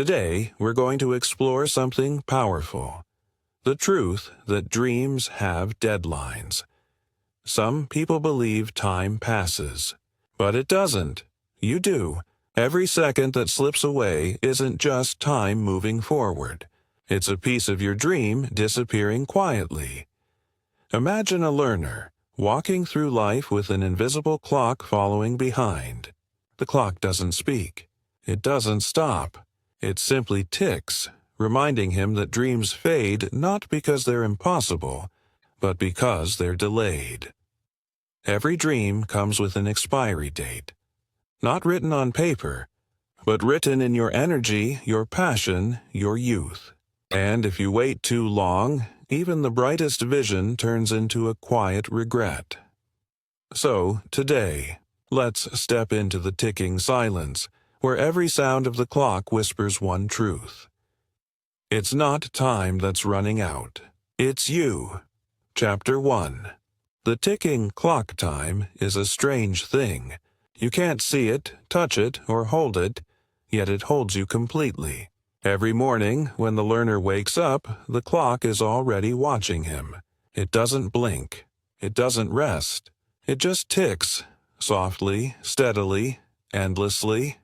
Today, we're going to explore something powerful. The truth that dreams have deadlines. Some people believe time passes, but it doesn't. You do. Every second that slips away isn't just time moving forward. It's a piece of your dream disappearing quietly. Imagine a learner walking through life with an invisible clock following behind. The clock doesn't speak. It doesn't stop. It simply ticks, reminding him that dreams fade not because they're impossible, but because they're delayed. Every dream comes with an expiry date. Not written on paper, but written in your energy, your passion, your youth. And if you wait too long, even the brightest vision turns into a quiet regret. So, today, let's step into the ticking silence, where every sound of the clock whispers one truth. It's not time that's running out. It's you. Chapter 1. The ticking clock time is a strange thing. You can't see it, touch it, or hold it, yet it holds you completely. Every morning, when the learner wakes up, the clock is already watching him. It doesn't blink. It doesn't rest. It just ticks, softly, steadily, endlessly.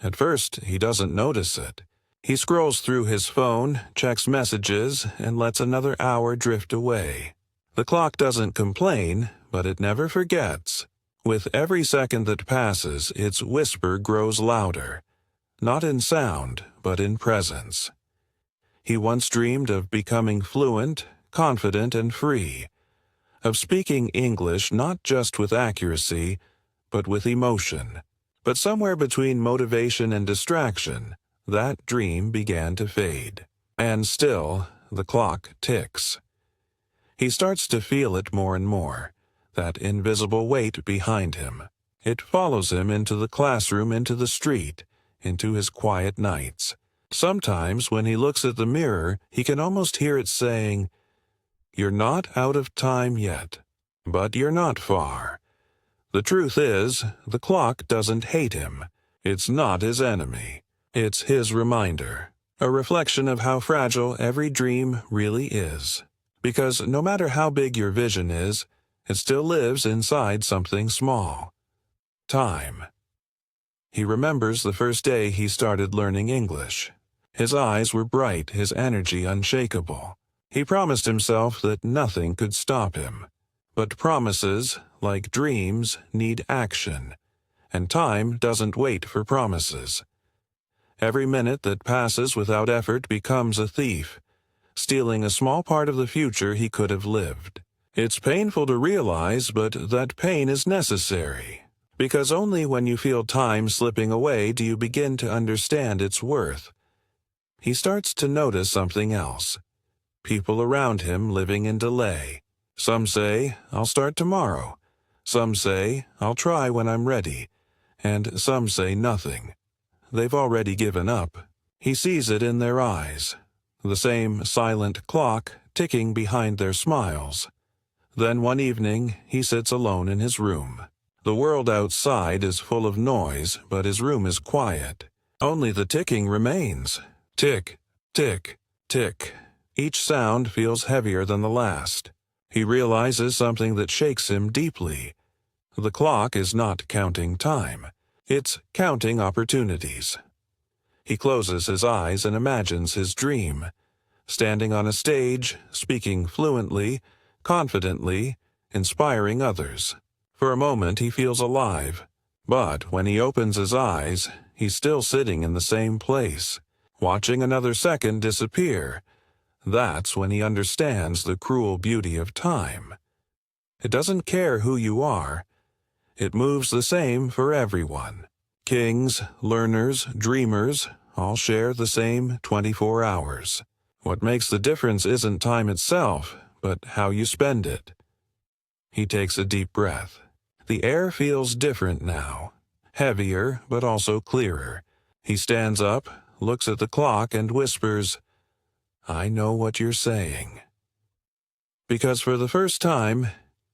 At first, he doesn't notice it. He scrolls through his phone, checks messages, and lets another hour drift away. The clock doesn't complain, but it never forgets. With every second that passes, its whisper grows louder. Not in sound, but in presence. He once dreamed of becoming fluent, confident, and free. Of speaking English not just with accuracy, but with emotion. But somewhere between motivation and distraction, that dream began to fade. And still, the clock ticks. He starts to feel it more and more, that invisible weight behind him. It follows him into the classroom, into the street, into his quiet nights. Sometimes, when he looks at the mirror, he can almost hear it saying, "You're not out of time yet, but you're not far." The truth is, the clock doesn't hate him. It's not his enemy. It's his reminder, a reflection of how fragile every dream really is. Because no matter how big your vision is, it still lives inside something small. Time. He remembers the first day he started learning English. His eyes were bright, his energy unshakable. He promised himself that nothing could stop him. But promises, like dreams, need action, and time doesn't wait for promises. Every minute that passes without effort becomes a thief, stealing a small part of the future he could have lived. It's painful to realize, but that pain is necessary, because only when you feel time slipping away do you begin to understand its worth. He starts to notice something else. People around him living in delay. Some say, "I'll start tomorrow." Some say, "I'll try when I'm ready." And some say nothing. They've already given up. He sees it in their eyes. The same silent clock ticking behind their smiles. Then one evening, he sits alone in his room. The world outside is full of noise, but his room is quiet. Only the ticking remains. Tick, tick, tick. Each sound feels heavier than the last. He realizes something that shakes him deeply. The clock is not counting time. It's counting opportunities. He closes his eyes and imagines his dream. Standing on a stage, speaking fluently, confidently, inspiring others. For a moment he feels alive. But when he opens his eyes, he's still sitting in the same place, watching another second disappear. That's when he understands the cruel beauty of time. It doesn't care who you are. It moves the same for everyone. Kings, learners, dreamers all share the same 24 hours. What makes the difference isn't time itself, but how you spend it. He takes a deep breath. The air feels different now, heavier but also clearer. He stands up, looks at the clock, and whispers, "I know what you're saying." Because for the first time,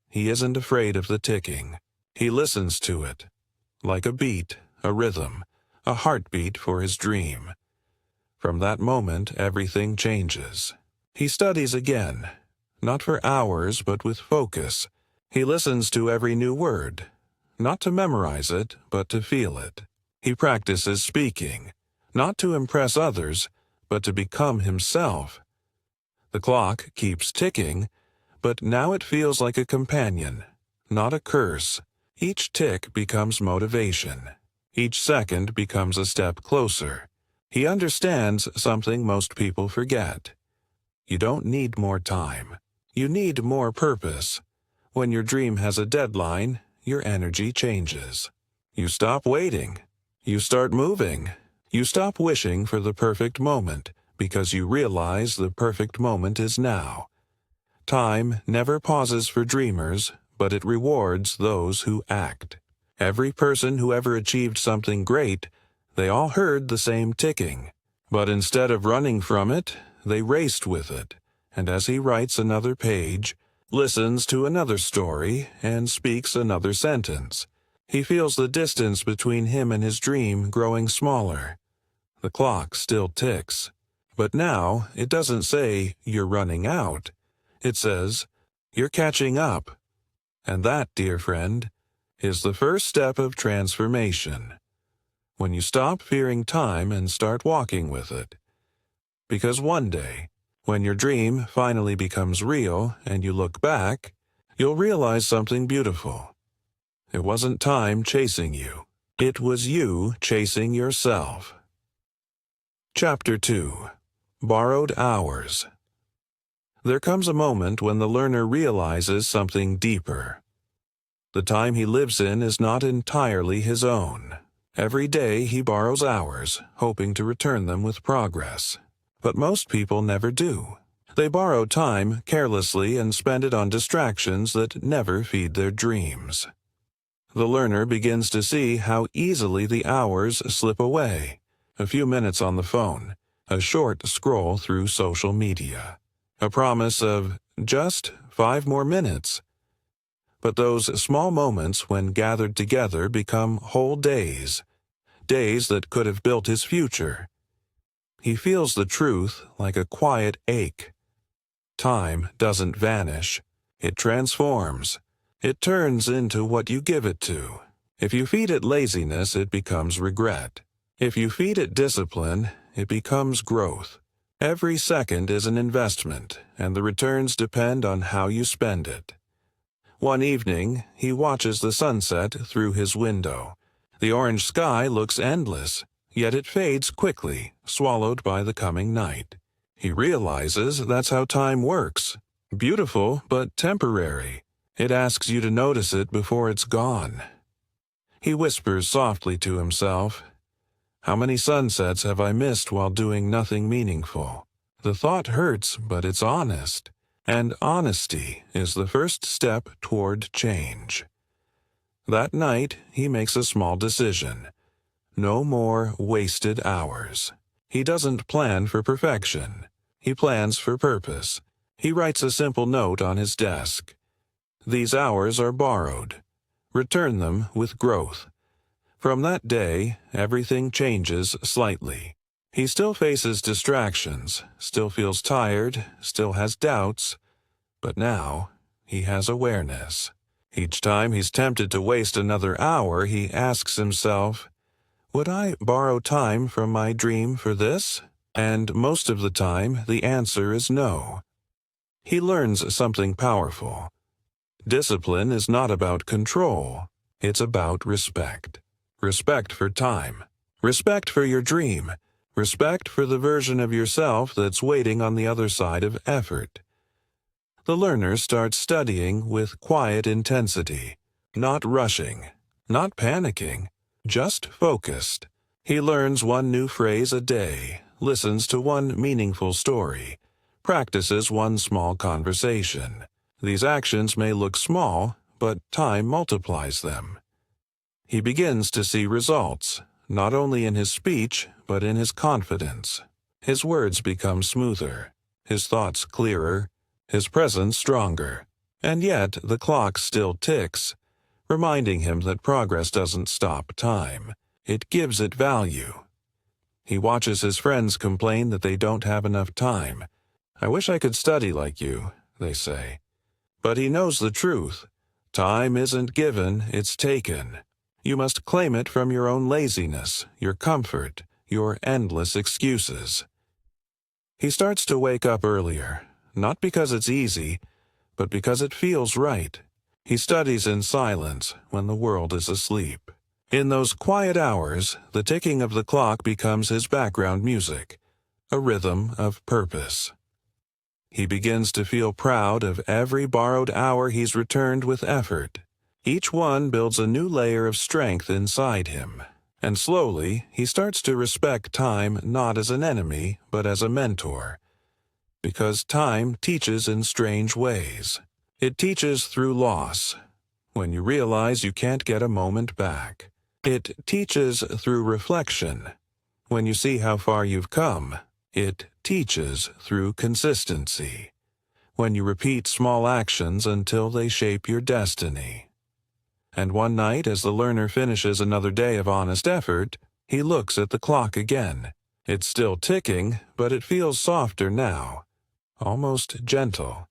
he isn't afraid of the ticking. He listens to it, like a beat, a rhythm, a heartbeat for his dream. From that moment, everything changes. He studies again, not for hours, but with focus. He listens to every new word, not to memorize it, but to feel it. He practices speaking, not to impress others, but to become himself. The clock keeps ticking, but now it feels like a companion, not a curse. Each tick becomes motivation. Each second becomes a step closer. He understands something most people forget. You don't need more time. You need more purpose. When your dream has a deadline, your energy changes. You stop waiting. You start moving. You stop wishing for the perfect moment because you realize the perfect moment is now. Time never pauses for dreamers, but it rewards those who act. Every person who ever achieved something great, they all heard the same ticking. But instead of running from it, they raced with it. And as he writes another page, listens to another story, and speaks another sentence, he feels the distance between him and his dream growing smaller. The clock still ticks. But now it doesn't say, "You're running out." It says, "You're catching up." And that, dear friend, is the first step of transformation. When you stop fearing time and start walking with it. Because one day, when your dream finally becomes real and you look back, you'll realize something beautiful. It wasn't time chasing you. It was you chasing yourself. Chapter 2. Borrowed Hours. There comes a moment when the learner realizes something deeper. The time he lives in is not entirely his own. Every day he borrows hours, hoping to return them with progress. But most people never do. They borrow time carelessly and spend it on distractions that never feed their dreams. The learner begins to see how easily the hours slip away. A few minutes on the phone, a short scroll through social media, a promise of just 5 more minutes. But those small moments, when gathered together, become whole days, days that could have built his future. He feels the truth like a quiet ache. Time doesn't vanish. It transforms. It turns into what you give it to. If you feed it laziness, it becomes regret. If you feed it discipline, it becomes growth. Every second is an investment, and the returns depend on how you spend it. One evening, he watches the sunset through his window. The orange sky looks endless, yet it fades quickly, swallowed by the coming night. He realizes that's how time works. Beautiful, but temporary. It asks you to notice it before it's gone. He whispers softly to himself, "How many sunsets have I missed while doing nothing meaningful?" The thought hurts, but it's honest. And honesty is the first step toward change. That night, he makes a small decision. No more wasted hours. He doesn't plan for perfection. He plans for purpose. He writes a simple note on his desk. These hours are borrowed. Return them with growth. From that day, everything changes slightly. He still faces distractions, still feels tired, still has doubts, but now he has awareness. Each time he's tempted to waste another hour, he asks himself, would I borrow time from my dream for this? And most of the time, the answer is no. He learns something powerful. Discipline is not about control. It's about respect. Respect for time. Respect for your dream. Respect for the version of yourself that's waiting on the other side of effort. The learner starts studying with quiet intensity, not rushing, not panicking, just focused. He learns one new phrase a day, listens to one meaningful story, practices one small conversation. These actions may look small, but time multiplies them. He begins to see results, not only in his speech, but in his confidence. His words become smoother, his thoughts clearer, his presence stronger. And yet the clock still ticks, reminding him that progress doesn't stop time. It gives it value. He watches his friends complain that they don't have enough time. "I wish I could study like you," they say. But he knows the truth. Time isn't given, it's taken. You must claim it from your own laziness, your comfort, your endless excuses. He starts to wake up earlier, not because it's easy, but because it feels right. He studies in silence when the world is asleep. In those quiet hours, the ticking of the clock becomes his background music, a rhythm of purpose. He begins to feel proud of every borrowed hour he's returned with effort. Each one builds a new layer of strength inside him, and slowly he starts to respect time not as an enemy, but as a mentor. Because time teaches in strange ways. It teaches through loss, when you realize you can't get a moment back. It teaches through reflection, when you see how far you've come. It teaches through consistency, when you repeat small actions until they shape your destiny. And one night, as the learner finishes another day of honest effort, he looks at the clock again. It's still ticking, but it feels softer now, almost gentle.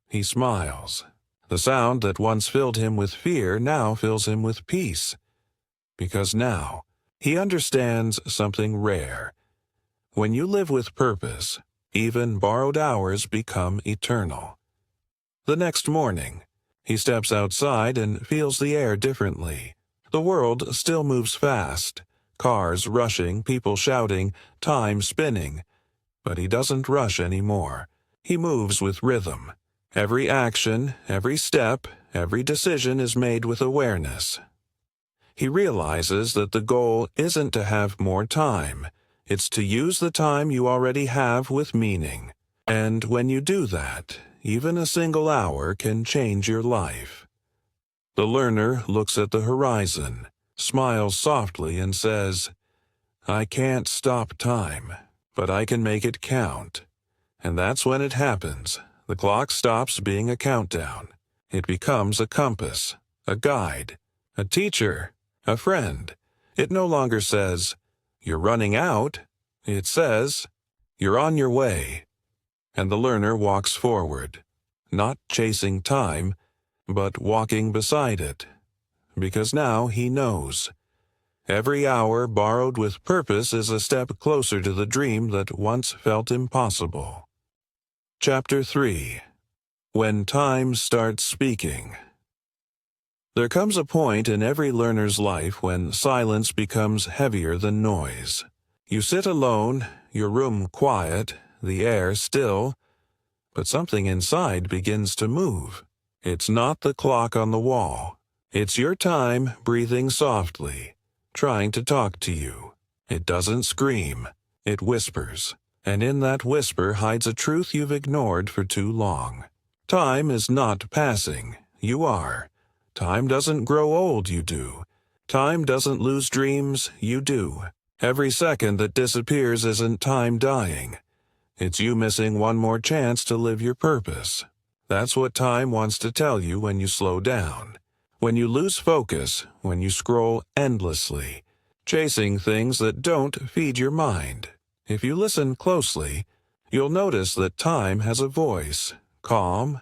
He smiles. The sound that once filled him with fear now fills him with peace. Because now, he understands something rare. When you live with purpose, even borrowed hours become eternal. The next morning, he steps outside and feels the air differently. The world still moves fast. Cars rushing, people shouting, time spinning. But he doesn't rush anymore. He moves with rhythm. Every action, every step, every decision is made with awareness. He realizes that the goal isn't to have more time. It's to use the time you already have with meaning. And when you do that, even a single hour can change your life. The learner looks at the horizon, smiles softly and says, "I can't stop time, but I can make it count." And that's when it happens. The clock stops being a countdown. It becomes a compass, a guide, a teacher, a friend. It no longer says, "You're running out." It says, "You're on your way." And the learner walks forward, not chasing time, but walking beside it. Because now he knows. Every hour borrowed with purpose is a step closer to the dream that once felt impossible. Chapter 3. When Time Starts Speaking. There comes a point in every learner's life when silence becomes heavier than noise. You sit alone, your room quiet, the air still, but something inside begins to move. It's not the clock on the wall. It's your time breathing softly, trying to talk to you. It doesn't scream, it whispers. And in that whisper hides a truth you've ignored for too long. Time is not passing, you are. Time doesn't grow old, you do. Time doesn't lose dreams, you do. Every second that disappears isn't time dying. It's you missing one more chance to live your purpose. That's what time wants to tell you when you slow down. When you lose focus, when you scroll endlessly, chasing things that don't feed your mind. If you listen closely, you'll notice that time has a voice, calm,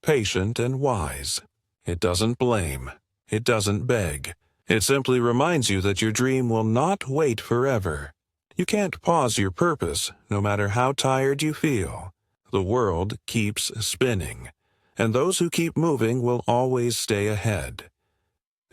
patient, and wise. It doesn't blame. It doesn't beg. It simply reminds you that your dream will not wait forever. You can't pause your purpose, no matter how tired you feel. The world keeps spinning, and those who keep moving will always stay ahead.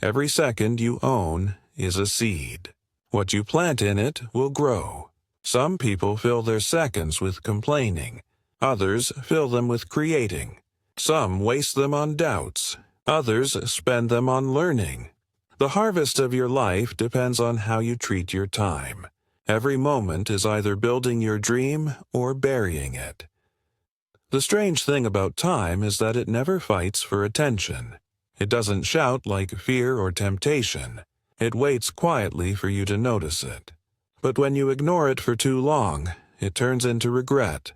Every second you own is a seed. What you plant in it will grow. Some people fill their seconds with complaining. Others fill them with creating. Some waste them on doubts. Others spend them on learning. The harvest of your life depends on how you treat your time. Every moment is either building your dream or burying it. The strange thing about time is that it never fights for attention. It doesn't shout like fear or temptation. It waits quietly for you to notice it. But when you ignore it for too long, it turns into regret.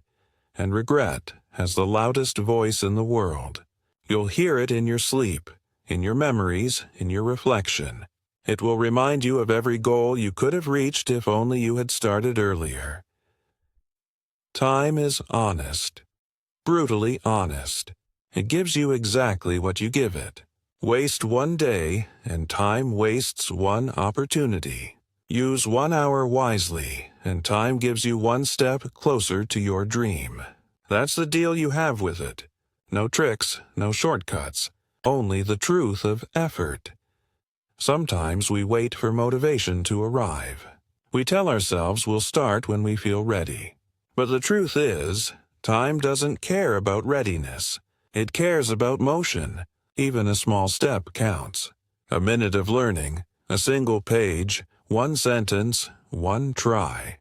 And regret has the loudest voice in the world. You'll hear it in your sleep, in your memories, in your reflection. It will remind you of every goal you could have reached if only you had started earlier. Time is honest. Brutally honest. It gives you exactly what you give it. Waste one day, and time wastes one opportunity. Use 1 hour wisely, and time gives you one step closer to your dream. That's the deal you have with it. No tricks, no shortcuts, only the truth of effort. Sometimes we wait for motivation to arrive. We tell ourselves we'll start when we feel ready. But the truth is, time doesn't care about readiness. It cares about motion. Even a small step counts. A minute of learning, a single page, one sentence, one try.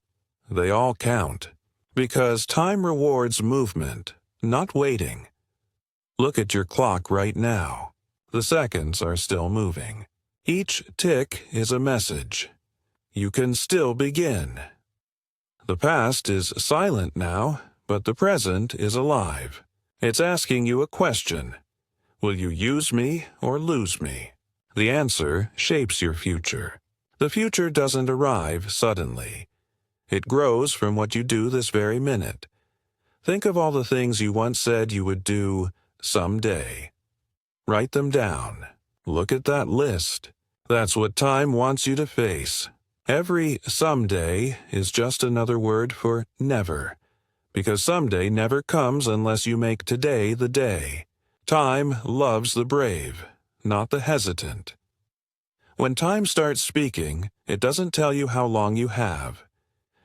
They all count. Because time rewards movement, not waiting. Look at your clock right now. The seconds are still moving. Each tick is a message. You can still begin. The past is silent now, but the present is alive. It's asking you a question. Will you use me or lose me? The answer shapes your future. The future doesn't arrive suddenly. It grows from what you do this very minute. Think of all the things you once said you would do someday. Write them down. Look at that list. That's what time wants you to face. Every someday is just another word for never, because someday never comes unless you make today the day. Time loves the brave, not the hesitant. When time starts speaking, it doesn't tell you how long you have.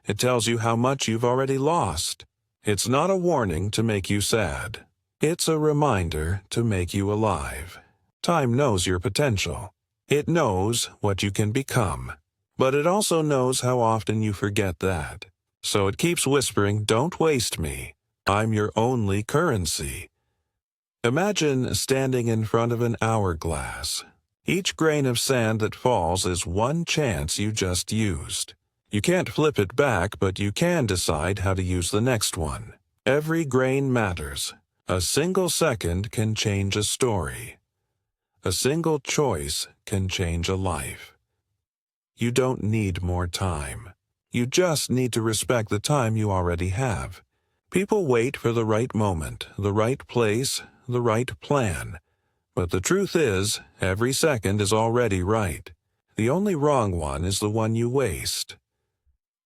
It tells you how much you've already lost. It's not a warning to make you sad. It's a reminder to make you alive. Time knows your potential. It knows what you can become. But it also knows how often you forget that. So it keeps whispering, "Don't waste me. I'm your only currency." Imagine standing in front of an hourglass. Each grain of sand that falls is one chance you just used. You can't flip it back, but you can decide how to use the next one. Every grain matters. A single second can change a story. A single choice can change a life. You don't need more time. You just need to respect the time you already have. People wait for the right moment, the right place, the right plan. But the truth is, every second is already right. The only wrong one is the one you waste.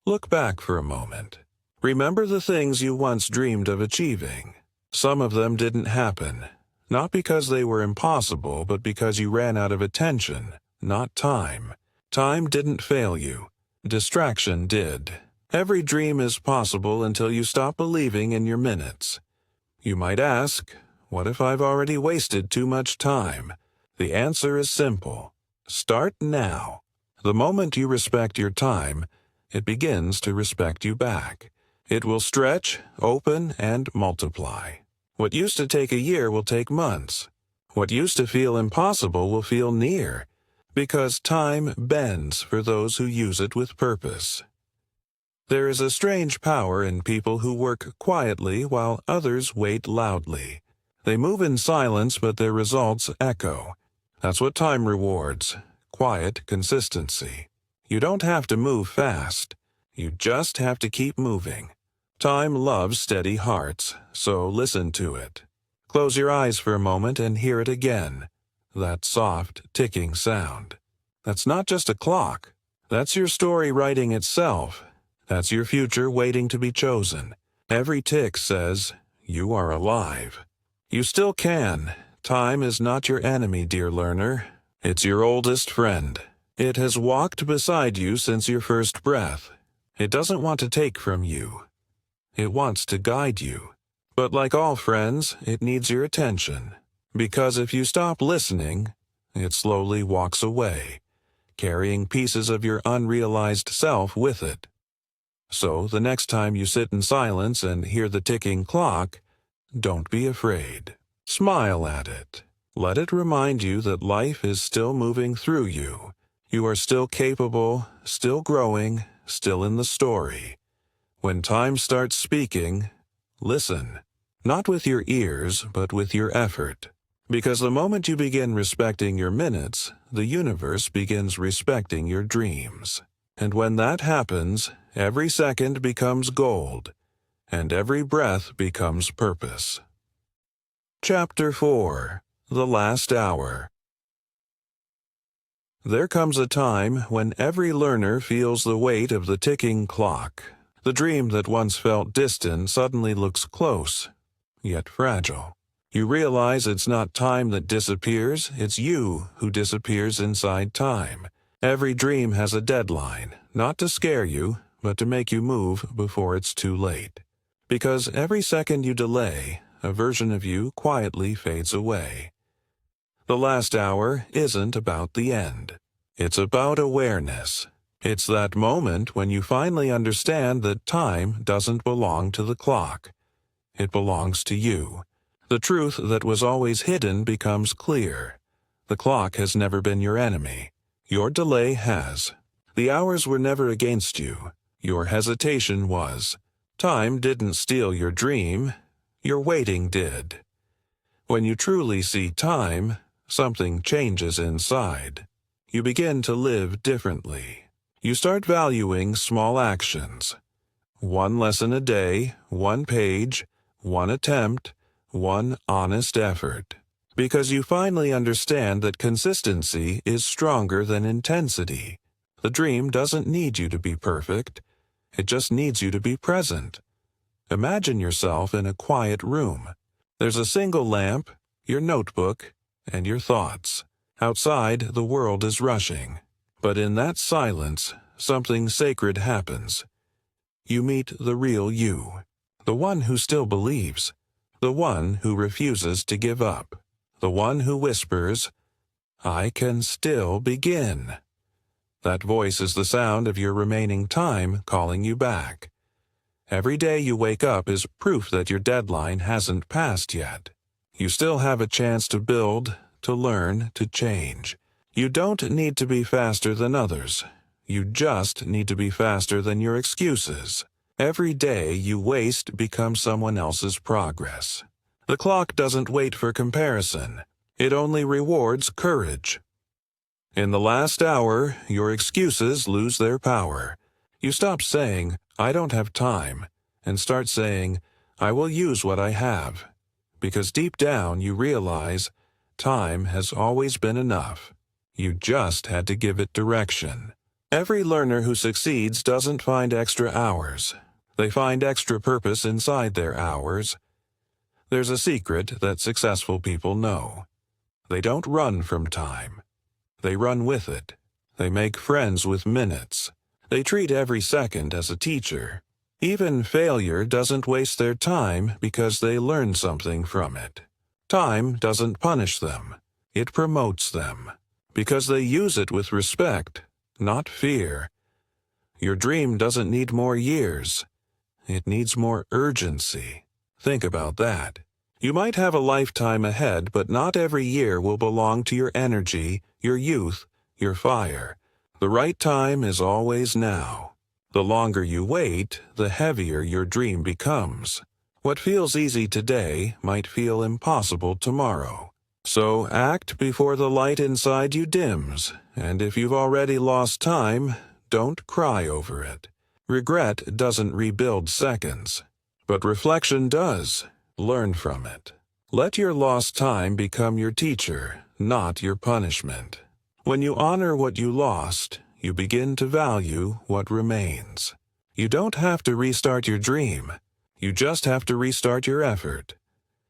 Look back for a moment. Remember the things you once dreamed of achieving. Some of them didn't happen. Not because they were impossible, but because you ran out of attention, not time. Time didn't fail you. Distraction did. Every dream is possible until you stop believing in your minutes. You might ask, what if I've already wasted too much time? The answer is simple. Start now. The moment you respect your time, it begins to respect you back. It will stretch, open, and multiply. What used to take a year will take months. What used to feel impossible will feel near, because time bends for those who use it with purpose. There is a strange power in people who work quietly while others wait loudly. They move in silence, but their results echo. That's what time rewards. Quiet consistency. You don't have to move fast. You just have to keep moving. Time loves steady hearts, so listen to it. Close your eyes for a moment and hear it again. That soft, ticking sound. That's not just a clock. That's your story writing itself. That's your future waiting to be chosen. Every tick says, you are alive. You still can. Time is not your enemy, dear learner. It's your oldest friend. It has walked beside you since your first breath. It doesn't want to take from you. It wants to guide you. But like all friends, it needs your attention. Because if you stop listening, it slowly walks away, carrying pieces of your unrealized self with it. So the next time you sit in silence and hear the ticking clock, don't be afraid. Smile at it. Let it remind you that life is still moving through you. You are still capable, still growing, still in the story. When time starts speaking, listen. Not with your ears, but with your effort. Because the moment you begin respecting your minutes, the universe begins respecting your dreams. And when that happens, every second becomes gold, and every breath becomes purpose. Chapter 4. The Last Hour. There comes a time when every learner feels the weight of the ticking clock. The dream that once felt distant suddenly looks close, yet fragile. You realize it's not time that disappears, it's you who disappears inside time. Every dream has a deadline, not to scare you, but to make you move before it's too late. Because every second you delay, a version of you quietly fades away. The last hour isn't about the end. It's about awareness. It's that moment when you finally understand that time doesn't belong to the clock. It belongs to you. The truth that was always hidden becomes clear. The clock has never been your enemy. Your delay has. The hours were never against you. Your hesitation was. Time didn't steal your dream. Your waiting did. When you truly see time, something changes inside. You begin to live differently. You start valuing small actions. One lesson a day, one page, one attempt, one honest effort. Because you finally understand that consistency is stronger than intensity. The dream doesn't need you to be perfect. It just needs you to be present. Imagine yourself in a quiet room. There's a single lamp, your notebook, and your thoughts. Outside, the world is rushing. But in that silence, something sacred happens. You meet the real you, the one who still believes, the one who refuses to give up, the one who whispers, "I can still begin." That voice is the sound of your remaining time calling you back. Every day you wake up is proof that your deadline hasn't passed yet. You still have a chance to build, to learn, to change. You don't need to be faster than others. You just need to be faster than your excuses. Every day you waste becomes someone else's progress. The clock doesn't wait for comparison. It only rewards courage. In the last hour, your excuses lose their power. You stop saying, "I don't have time," and start saying, "I will use what I have." Because deep down you realize time has always been enough. You just had to give it direction. Every learner who succeeds doesn't find extra hours. They find extra purpose inside their hours. There's a secret that successful people know. They don't run from time. They run with it. They make friends with minutes. They treat every second as a teacher. Even failure doesn't waste their time because they learn something from it. Time doesn't punish them. It promotes them. Because they use it with respect, not fear. Your dream doesn't need more years. It needs more urgency. Think about that. You might have a lifetime ahead, but not every year will belong to your energy, your youth, your fire. The right time is always now. The longer you wait, the heavier your dream becomes. What feels easy today might feel impossible tomorrow. So act before the light inside you dims, and if you've already lost time, don't cry over it. Regret doesn't rebuild seconds, but reflection does. Learn from it. Let your lost time become your teacher, not your punishment. When you honor what you lost, you begin to value what remains. You don't have to restart your dream. You just have to restart your effort.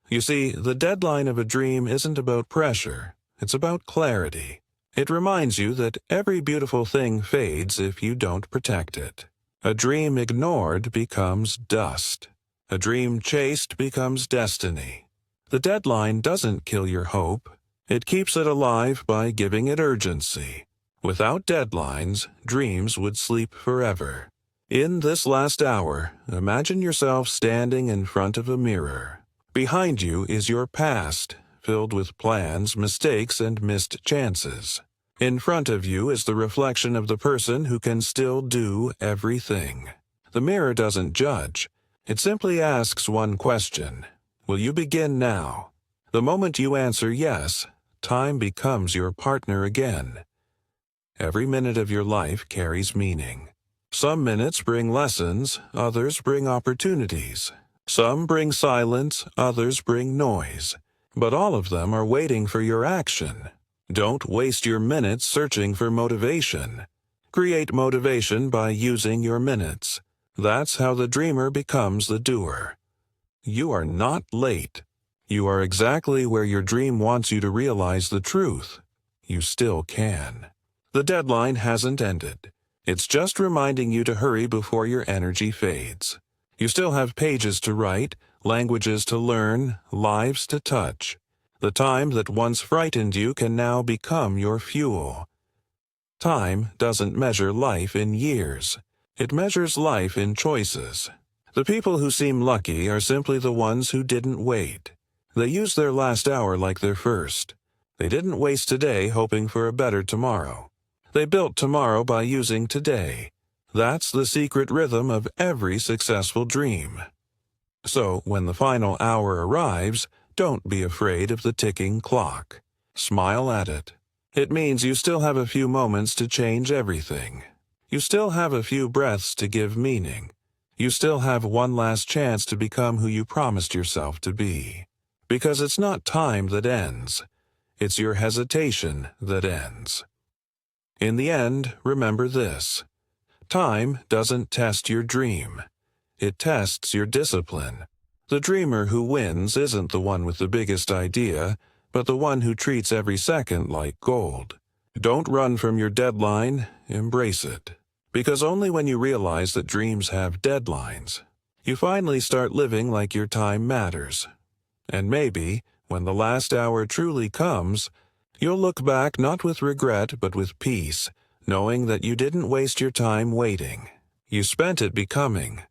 You see, the deadline of a dream isn't about pressure. It's about clarity. It reminds you that every beautiful thing fades if you don't protect it. A dream ignored becomes dust. A dream chased becomes destiny. The deadline doesn't kill your hope. It keeps it alive by giving it urgency. Without deadlines, dreams would sleep forever. In this last hour, imagine yourself standing in front of a mirror. Behind you is your past, filled with plans, mistakes, and missed chances. In front of you is the reflection of the person who can still do everything. The mirror doesn't judge. It simply asks one question. Will you begin now? The moment you answer yes, time becomes your partner again. Every minute of your life carries meaning. Some minutes bring lessons, others bring opportunities. Some bring silence, others bring noise. But all of them are waiting for your action. Don't waste your minutes searching for motivation. Create motivation by using your minutes. That's how the dreamer becomes the doer. You are not late. You are exactly where your dream wants you to realize the truth. You still can. The deadline hasn't ended. It's just reminding you to hurry before your energy fades. You still have pages to write, languages to learn, lives to touch. The time that once frightened you can now become your fuel. Time doesn't measure life in years. It measures life in choices. The people who seem lucky are simply the ones who didn't wait. They used their last hour like their first. They didn't waste today hoping for a better tomorrow. They built tomorrow by using today. That's the secret rhythm of every successful dream. So, when the final hour arrives, don't be afraid of the ticking clock. Smile at it. It means you still have a few moments to change everything. You still have a few breaths to give meaning. You still have one last chance to become who you promised yourself to be. Because it's not time that ends. It's your hesitation that ends. In the end, remember this. Time doesn't test your dream. It tests your discipline. The dreamer who wins isn't the one with the biggest idea, but the one who treats every second like gold. Don't run from your deadline, embrace it. Because only when you realize that dreams have deadlines, you finally start living like your time matters. And maybe, when the last hour truly comes, you'll look back not with regret but with peace, knowing that you didn't waste your time waiting. You spent it becoming.